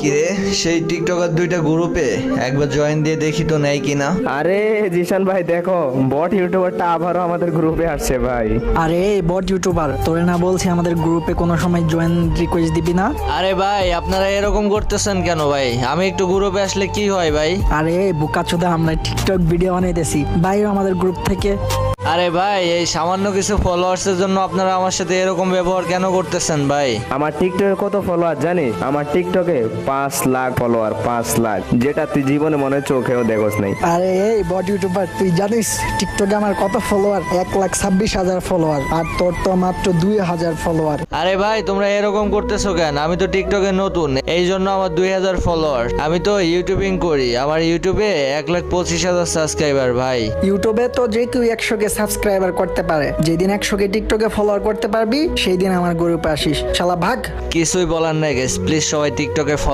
কিরে সেই টিকটকার দুইটা গ্রুপে একবার জয়েন দিয়ে দেখি তো নেয় কিনা। আরে জিশান ভাই দেখো, বট ইউটিউবারটা আবারও আমাদের গ্রুপে আসছে ভাই। আরে বট ইউটিউবার, তোরে না বলছি আমাদের গ্রুপে কোনো সময় জয়েন রিকোয়েস্ট দিবি না? আরে ভাই আপনারা এরকম করতেছেন কেন ভাই? আমি একটু গ্রুপে আসলে কি হয় ভাই? আরে বুকাচোদা, আমরা টিকটক ভিডিও বানাইতেছি, বাইরে আমাদের গ্রুপ থেকে। আরে ভাই এই সামান্য কিছু ফলোয়ার্সের জন্য আপনারা আমার সাথে এরকম ব্যবহার কেন করতেছেন ভাই? আমার টিকটকে কত ফলোয়ার জানিস? আমার টিকটকে 5 লাখ ফলোয়ার, 5 লাখ, যেটা তুই জীবনে মনে হয় চোখেও দেখোস নাই। আরে এই বট ইউটিউবার, তুই জানিস টিকটকে আমার কত ফলোয়ার? 1,26,000 ফলোয়ার, আর তোর তো মাত্র 2,000 ফলোয়ার। আরে ভাই তোমরা এরকম করতেছো কেন? আমি তো টিকটকে নতুন, এই জন্য আমার 2000 ফলোয়ার। আমি তো ইউটিউবিং করি, আমার ইউটিউবে 1,25,000 সাবস্ক্রাইবার ভাই। ইউটিউবে তো যে কেউ 100কে সাবস্ক্রাইবার করতে পারে, যেদিন 100কে টিকটকে ফলোয়ার করতে পারবি সেই দিন আমার গ্রুপে আসিস, শালা ভাগ। কিছুই বলার নাই গাইস, প্লিজ সবাই টিকটকে ফলো